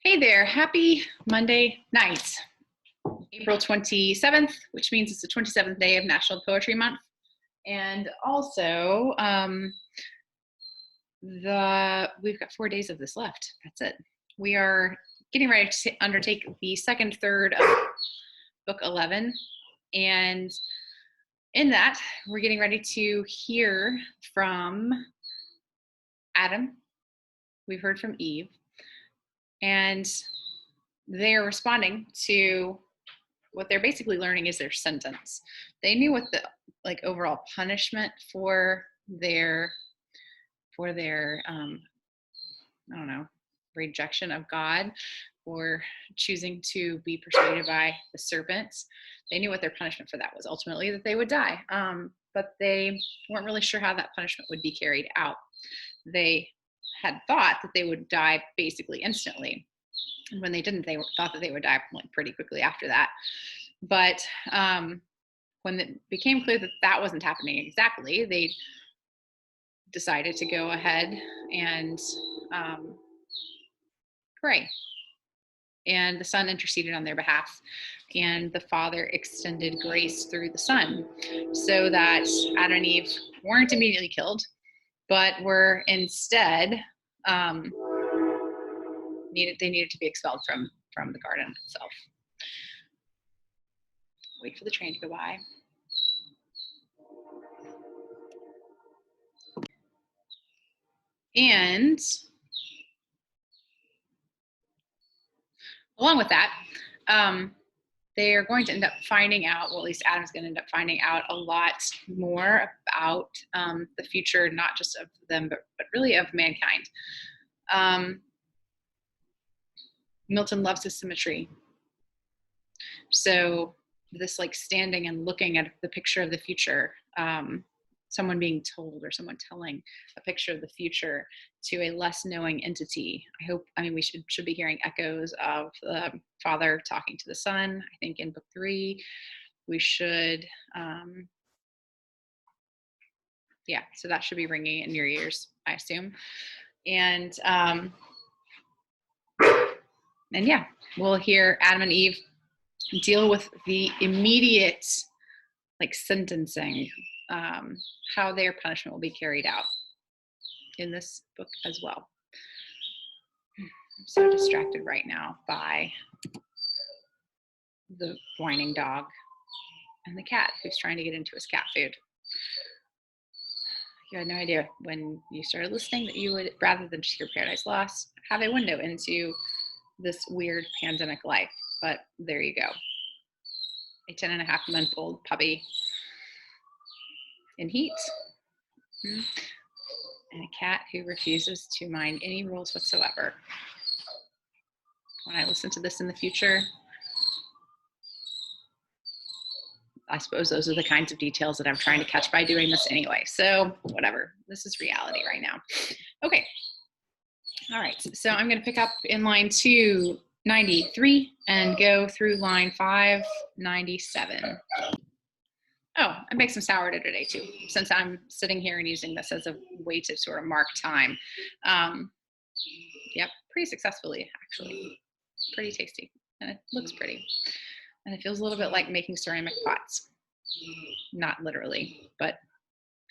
Hey there, happy Monday night, April 27th, which means it's the 27th day of National Poetry Month. And also, we've got 4 days of this left. That's it. We are getting ready to undertake the second third of book 11. And in that, we're getting ready to hear from Adam. We've heard from Eve. And they're responding to what they're basically learning is their sentence. They knew what the overall punishment for their I don't know, rejection of God or choosing to be persuaded by the serpents. They knew what their punishment for that was, ultimately that they would die. But they weren't really sure how that punishment would be carried out. They had thought that they would die basically instantly. And when they didn't, they thought that they would die pretty quickly after that. But when it became clear that that wasn't happening exactly, they decided to go ahead and pray. And the Son interceded on their behalf. And the Father extended grace through the Son so that Adam and Eve weren't immediately killed, but were instead needed to be expelled from the garden itself. Wait for the train to go by. And along with that, they are going to end up finding out, well, at least Adam's going to end up finding out a lot more about the future, not just of them, but really of mankind. Milton loves his symmetry. So this standing and looking at the picture of the future, someone being told or someone telling a picture of the future to a less knowing entity. We should be hearing echoes of the Father talking to the Son. I think in book 3, we should, so that should be ringing in your ears, I assume. And we'll hear Adam and Eve deal with the immediate sentencing, how their punishment will be carried out in this book as well. I'm so distracted right now by the whining dog and the cat who's trying to get into his cat food. You had no idea when you started listening that you would, rather than just hear Paradise Lost, have a window into this weird pandemic life. But there you go. A 10.5-month-old puppy in heat, and a cat who refuses to mind any rules whatsoever. When I listen to this in the future, I suppose those are the kinds of details that I'm trying to catch by doing this anyway. So whatever, this is reality right now. Okay. All right, so I'm going to pick up in line 293 and go through line 597. Oh, I make some sourdough today too, since I'm sitting here and using this as a way to sort of mark time. Yep, pretty successfully, actually. Pretty tasty, and it looks pretty. And it feels a little bit like making ceramic pots. Not literally, but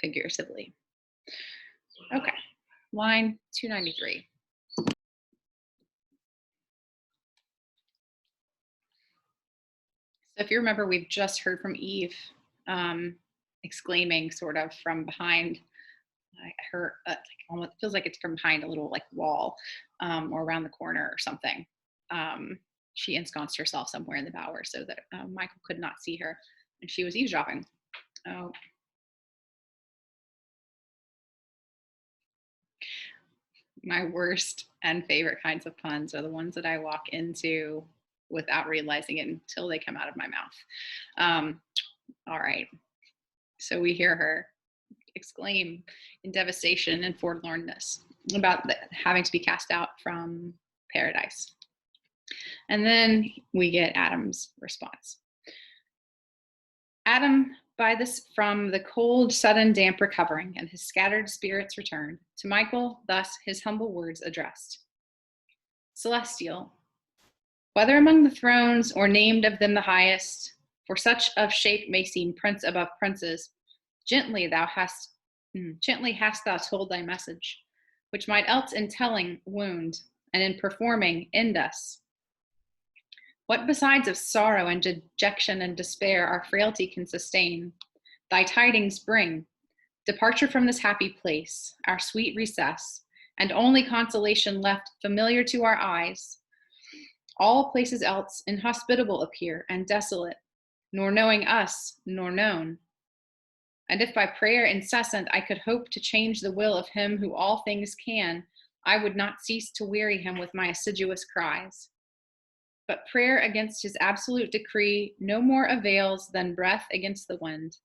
figuratively. Okay, line 293. So if you remember, we've just heard from Eve exclaiming sort of from behind her, almost feels like it's from behind a little wall or around the corner or something. She ensconced herself somewhere in the bower so that Michael could not see her, and she was eavesdropping. Oh. My worst and favorite kinds of puns are the ones that I walk into without realizing it until they come out of my mouth. All right. So we hear her exclaim in devastation and forlornness about having to be cast out from paradise. And then we get Adam's response. Adam, by this from the cold, sudden damp recovering, and his scattered spirits returned, to Michael thus his humble words addressed. Celestial, Whether among the thrones or named of them the highest, for such of shape may seem prince above princes, gently hast thou told thy message, which might else in telling wound, and in performing end us. What besides of sorrow and dejection and despair our frailty can sustain, thy tidings bring, departure from this happy place, our sweet recess, and only consolation left familiar to our eyes. All places else inhospitable appear and desolate, nor knowing us, nor known. And if by prayer incessant I could hope to change the will of him who all things can, I would not cease to weary him with my assiduous cries. But prayer against his absolute decree no more avails than breath against the wind,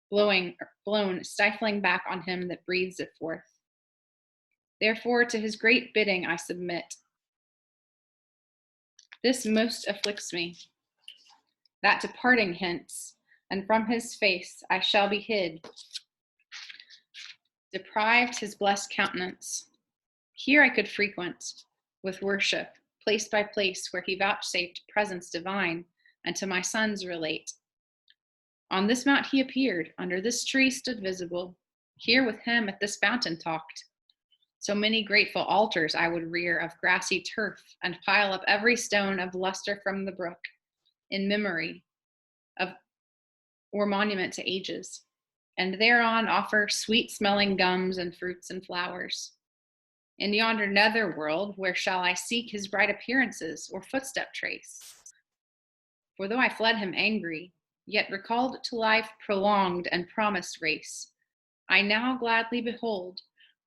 blown stifling back on him that breathes it forth. Therefore to his great bidding I submit. This most afflicts me, that departing hence, and from his face I shall be hid, deprived his blessed countenance. Here I could frequent, with worship, place by place where he vouchsafed presence divine, and to my sons relate. On this mount he appeared, under this tree stood visible, here with him at this fountain talked. So many grateful altars I would rear of grassy turf, and pile up every stone of luster from the brook, in memory of or monument to ages, and thereon offer sweet-smelling gums and fruits and flowers. In yonder nether world, where shall I seek his bright appearances or footstep trace? For though I fled him angry, yet recalled to life prolonged and promised race, I now gladly behold,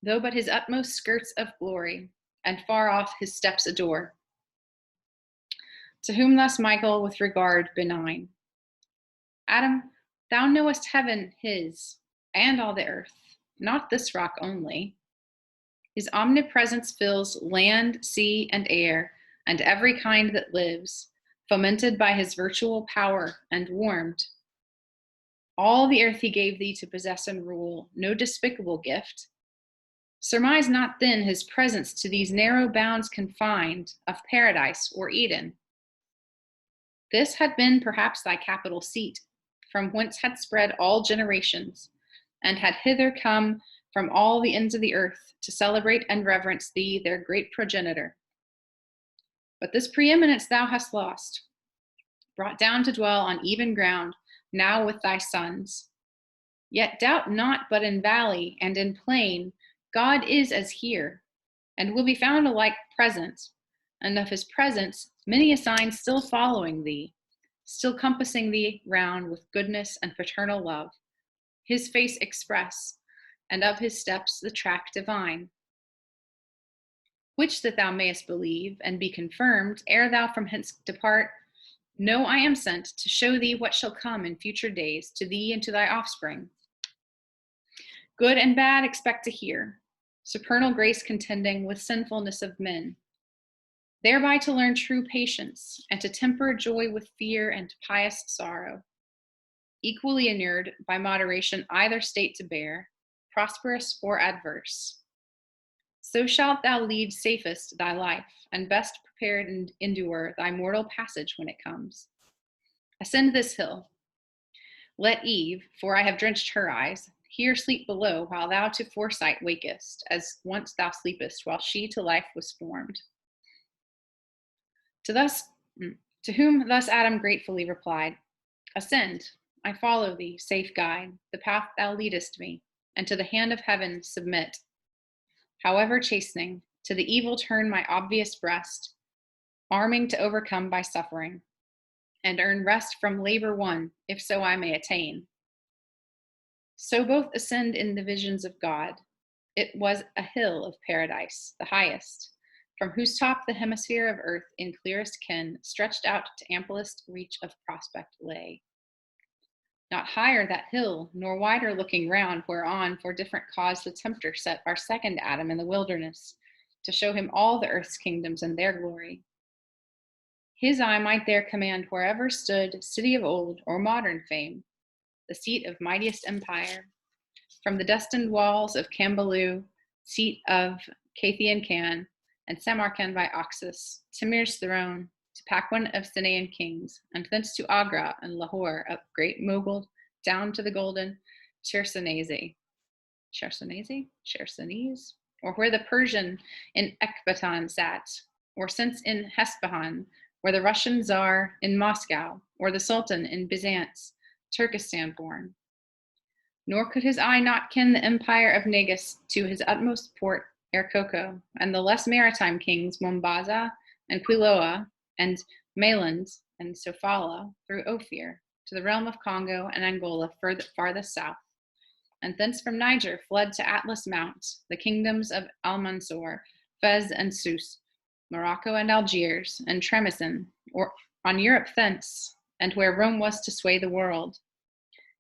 though but his utmost skirts of glory, and far off his steps adore. To whom thus Michael with regard benign, Adam, thou knowest heaven his, and all the earth, not this rock only. His omnipresence fills land, sea, and air, and every kind that lives, fomented by his virtual power and warmed. All the earth he gave thee to possess and rule, no despicable gift. Surmise not then his presence to these narrow bounds confined of paradise or Eden. This had been perhaps thy capital seat, from whence had spread all generations, and had hither come from all the ends of the earth to celebrate and reverence thee, their great progenitor. But this preeminence thou hast lost, brought down to dwell on even ground, now with thy sons. Yet doubt not but in valley and in plain, God is as here, and will be found alike present, and of his presence many a sign still following thee, still compassing thee round with goodness and paternal love, his face express, and of his steps the track divine. Which that thou mayest believe and be confirmed, ere thou from hence depart, know I am sent to show thee what shall come in future days to thee and to thy offspring. Good and bad expect to hear, supernal grace contending with sinfulness of men, thereby to learn true patience, and to temper joy with fear and pious sorrow, equally inured by moderation either state to bear, prosperous or adverse. So shalt thou lead safest thy life, and best prepared and endure thy mortal passage when it comes. Ascend this hill. Let Eve, for I have drenched her eyes, here sleep below, while thou to foresight wakest, as once thou sleepest, while she to life was formed. To whom thus Adam gratefully replied, Ascend, I follow thee, safe guide, the path thou leadest me, and to the hand of heaven submit. However chastening, to the evil turn my obvious breast, arming to overcome by suffering, and earn rest from labor won, if so I may attain. So both ascend in the visions of God. It was a hill of paradise, the highest, from whose top the hemisphere of earth in clearest ken stretched out to amplest reach of prospect lay. Not higher that hill, nor wider looking round, whereon for different cause the tempter set our second Adam in the wilderness, to show him all the earth's kingdoms and their glory. His eye might there command wherever stood city of old or modern fame, the seat of mightiest empire, from the destined walls of Cambalu, seat of Cathian Can, and Samarcand by Oxus, Timir's throne, to Paquan of Sinayan kings, and thence to Agra and Lahore, up Great Mogul, down to the golden Chersonese, or where the Persian in Ecbatan sat, or since in Hespehan, where the Russian Tsar in Moscow, or the Sultan in Byzance, Turkestan born. Nor could his eye not ken the empire of Negus to his utmost port, Erkoko, and the less maritime kings, Mombasa and Quiloa, and Mayland and Sofala, through Ophir, to the realm of Congo and Angola farthest south, and thence from Niger fled to Atlas Mount, the kingdoms of Almansor, Fez and Sousse, Morocco and Algiers, and Tremisen, or on Europe thence, and where Rome was to sway the world.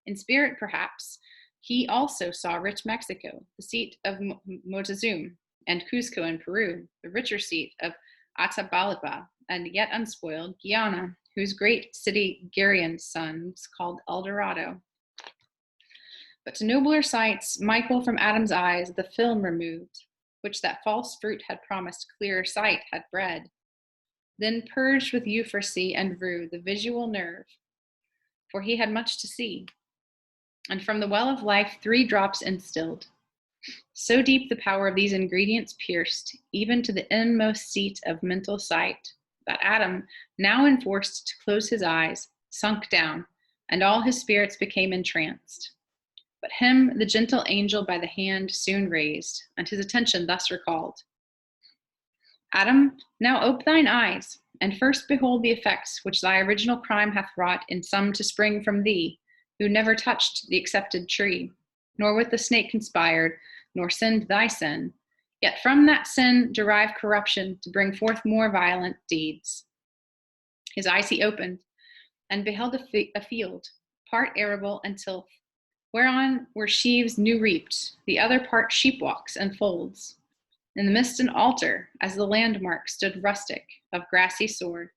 In spirit, perhaps, he also saw rich Mexico, the seat of Moctezuma, and Cusco in Peru, the richer seat of Atabalpa, and yet unspoiled Guyana, whose great city Gerion's sons called El Dorado. But to nobler sights, Michael from Adam's eyes the film removed, which that false fruit had promised clearer sight had bred. Then purged with euphrasy and rue the visual nerve, for he had much to see. And from the well of life 3 drops instilled. So deep the power of these ingredients pierced, even to the inmost seat of mental sight, that Adam, now enforced to close his eyes, sunk down, and all his spirits became entranced. But him the gentle angel by the hand soon raised, and his attention thus recalled. Adam, now ope thine eyes, and first behold the effects which thy original crime hath wrought in some to spring from thee, who never touched the accepted tree, nor with the snake conspired, nor sinned thy sin, yet from that sin derive corruption to bring forth more violent deeds. His eyes he opened, and beheld a field, part arable and tilth, whereon were sheaves new reaped, the other part sheepwalks and folds. In the midst an altar, as the landmark, stood rustic, of grassy sward.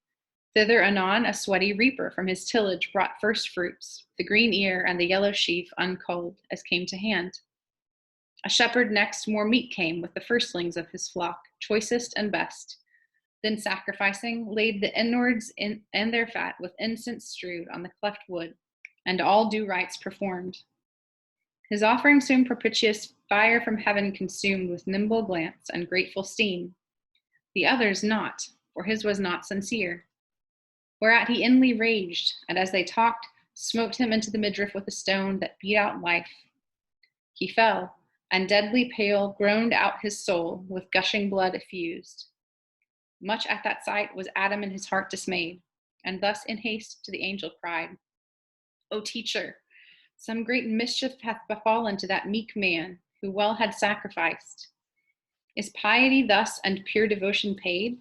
Thither anon a sweaty reaper from his tillage brought first fruits, the green ear and the yellow sheaf unculled, as came to hand. A shepherd next more meat came with the firstlings of his flock, choicest and best. Then sacrificing, laid the inwards and their fat with incense strewed on the cleft wood, and all due rites performed. His offering soon propitious fire from heaven consumed with nimble glance and grateful steam. The other's not, for his was not sincere. Whereat he inly raged, and as they talked, smote him into the midriff with a stone that beat out life. He fell, and deadly pale groaned out his soul, with gushing blood effused. Much at that sight was Adam in his heart dismayed, and thus in haste to the angel cried, O teacher, some great mischief hath befallen to that meek man, who well had sacrificed. Is piety thus and pure devotion paid?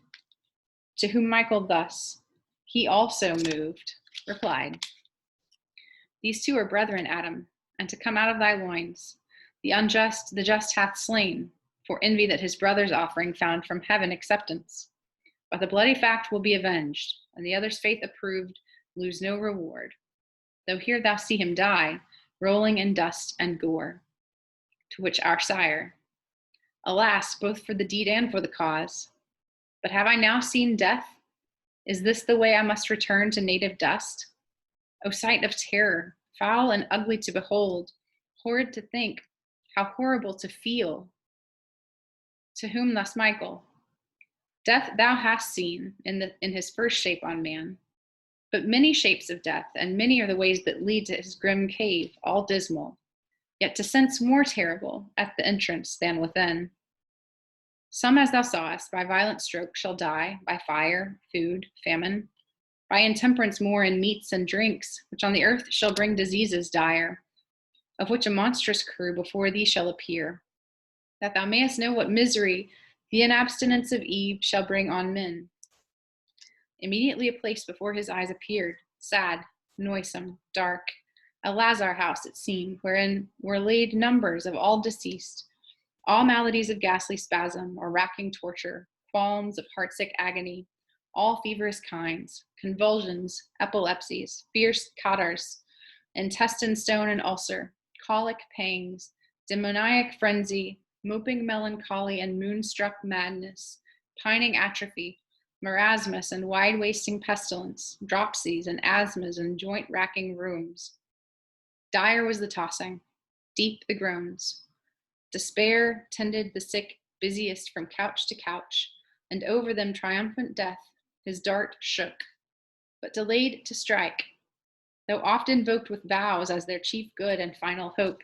To whom Michael thus, he also moved, replied, These 2 are brethren, Adam, and to come out of thy loins. The unjust the just hath slain, for envy that his brother's offering found from heaven acceptance. But the bloody fact will be avenged, and the other's faith approved, lose no reward. Though here thou see him die, rolling in dust and gore. To which our sire, Alas, both for the deed and for the cause. But have I now seen death? Is this the way I must return to native dust? O sight of terror, foul and ugly to behold, horrid to think, how horrible to feel. To whom thus Michael, Death thou hast seen in his first shape on man, but many shapes of death, and many are the ways that lead to his grim cave, all dismal, yet to sense more terrible at the entrance than within. Some, as thou sawest, by violent stroke shall die, by fire, food, famine, by intemperance more in meats and drinks, which on the earth shall bring diseases dire, of which a monstrous crew before thee shall appear, that thou mayest know what misery the inabstinence of Eve shall bring on men. Immediately a place before his eyes appeared, sad, noisome, dark, a Lazar house it seemed, wherein were laid numbers of all deceased, all maladies of ghastly spasm or racking torture, qualms of heartsick agony, all feverous kinds, convulsions, epilepsies, fierce catarrhs, intestine stone and ulcer, colic pangs, demoniac frenzy, moping melancholy and moonstruck madness, pining atrophy, marasmus and wide-wasting pestilence, dropsies and asthmas and joint-racking rheums. Dire was the tossing, deep the groans. Despair tended the sick busiest from couch to couch, and over them triumphant death, his dart shook, but delayed to strike, though oft invoked with vows as their chief good and final hope.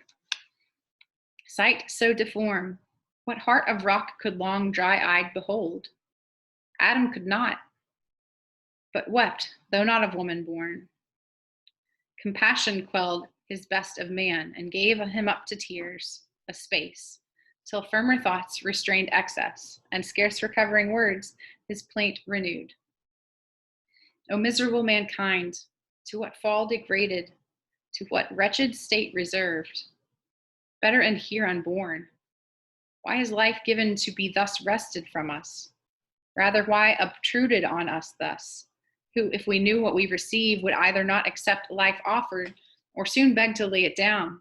Sight so deformed, what heart of rock could long dry-eyed behold? Adam could not, but wept, though not of woman born. Compassion quelled his best of man, and gave him up to tears, a space, till firmer thoughts restrained excess, and scarce recovering words, his plaint renewed. O miserable mankind, to what fall degraded, to what wretched state reserved? Better end here unborn. Why is life given to be thus wrested from us? Rather, why obtruded on us thus, who, if we knew what we receive, would either not accept life offered, or soon beg to lay it down,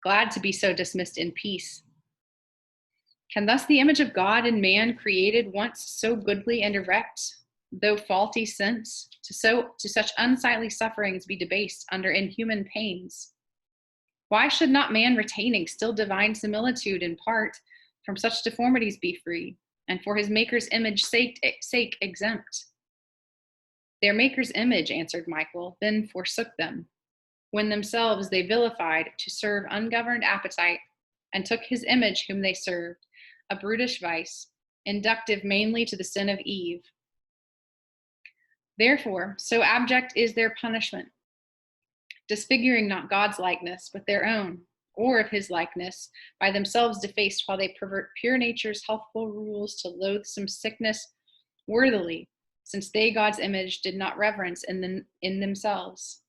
glad to be so dismissed in peace? Can thus the image of God in man, created once so goodly and erect, though faulty since, to such unsightly sufferings be debased under inhuman pains? Why should not man, retaining still divine similitude in part, from such deformities be free, and for his Maker's image sake exempt? Their Maker's image, answered Michael, then forsook them, when themselves they vilified to serve ungoverned appetite, and took his image whom they served, a brutish vice, inductive mainly to the sin of Eve. Therefore, so abject is their punishment, disfiguring not God's likeness, but their own, or of his likeness, by themselves defaced while they pervert pure nature's healthful rules to loathsome sickness worthily, since they God's image did not reverence in themselves.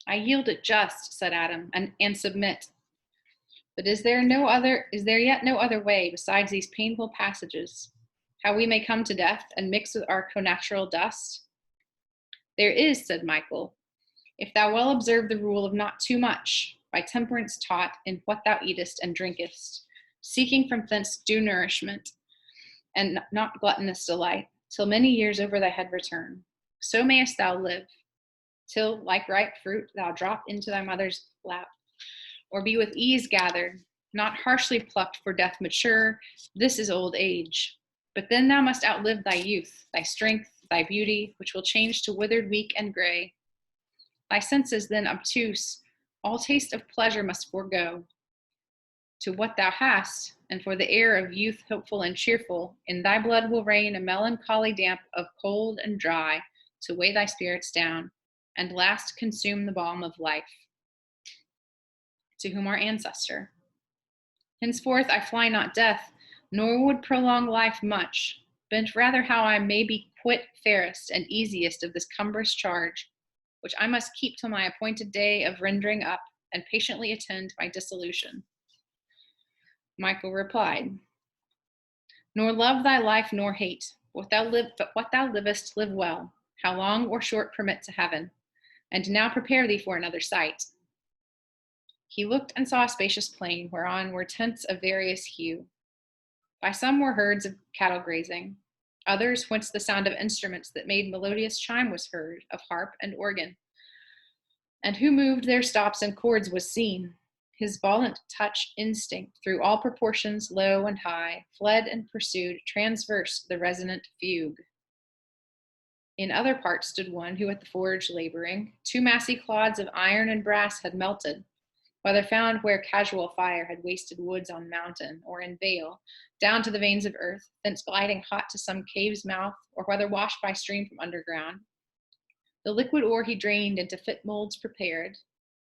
I yield it just, said Adam, and submit. But is there yet no other way besides these painful passages, how we may come to death and mix with our connatural dust? There is, said Michael, if thou well observe the rule of not too much, by temperance taught in what thou eatest and drinkest, seeking from thence due nourishment, and not gluttonous delight, till many years over thy head return. So mayest thou live, till, like ripe fruit, thou drop into thy mother's lap, or be with ease gathered, not harshly plucked for death mature. This is old age. But then thou must outlive thy youth, thy strength, thy beauty, which will change to withered, weak, and gray. Thy senses then obtuse, all taste of pleasure must forego. To what thou hast, and for the air of youth hopeful and cheerful, in thy blood will reign a melancholy damp of cold and dry, to weigh thy spirits down, and last consume the balm of life. To whom our ancestor, henceforth I fly not death, nor would prolong life much, bent rather how I may be quit fairest and easiest of this cumbrous charge, which I must keep till my appointed day of rendering up, and patiently attend my dissolution. Michael replied, nor love thy life nor hate, but what thou livest live well, how long or short permit to heaven, and now prepare thee for another sight. He looked and saw a spacious plain, whereon were tents of various hue. By some were herds of cattle grazing, others whence the sound of instruments that made melodious chime was heard, of harp and organ. And who moved their stops and chords was seen. His volant touch instinct through all proportions low and high, fled and pursued, transverse the resonant fugue. In other parts stood one who at the forge laboring, two massy clods of iron and brass had melted, whether found where casual fire had wasted woods on mountain, or in vale, down to the veins of earth, thence gliding hot to some cave's mouth, or whether washed by stream from underground. The liquid ore he drained into fit molds prepared,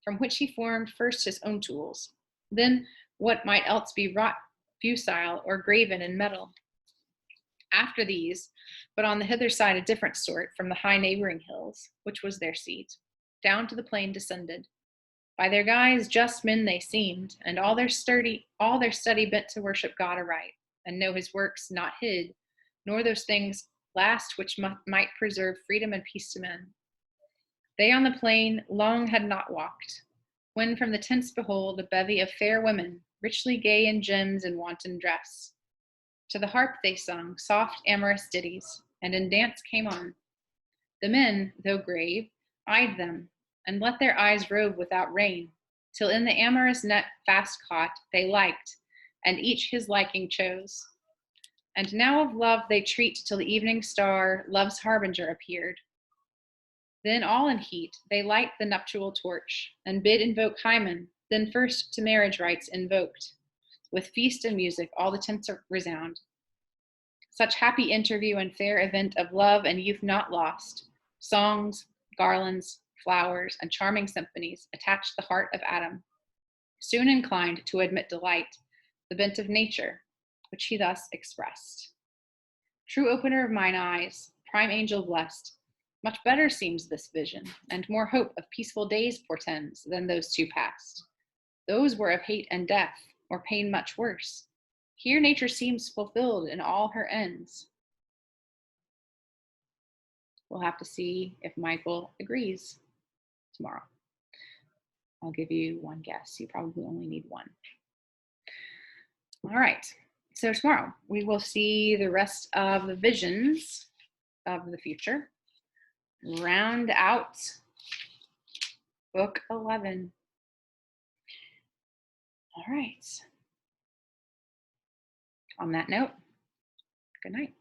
from which he formed first his own tools, then what might else be wrought fusile or graven in metal. After these, but on the hither side a different sort, from the high neighboring hills, which was their seat, down to the plain descended. By their guise just men they seemed, and all their study bent to worship God aright, and know his works not hid, nor those things last which might preserve freedom and peace to men. They on the plain long had not walked, when from the tents behold a bevy of fair women, richly gay in gems and wanton dress. To the harp they sung soft amorous ditties, and in dance came on. The men, though grave, eyed them, and let their eyes rove without rein, till in the amorous net fast caught they liked, and each his liking chose. And now of love they treat till the evening star, love's harbinger, appeared. Then all in heat they light the nuptial torch, and bid invoke Hymen, then first to marriage rites invoked. With feast and music all the tents resound. Such happy interview and fair event of love and youth not lost, songs, garlands, flowers, and charming symphonies attached the heart of Adam, soon inclined to admit delight, the bent of nature, which he thus expressed. True opener of mine eyes, prime angel blessed, much better seems this vision, and more hope of peaceful days portends than those two past. Those were of hate and death, or pain much worse. Here nature seems fulfilled in all her ends. We'll have to see if Michael agrees tomorrow. I'll give you one guess. You probably only need one. All right. So tomorrow we will see the rest of the visions of the future. Round out book 11. All right. On that note, good night.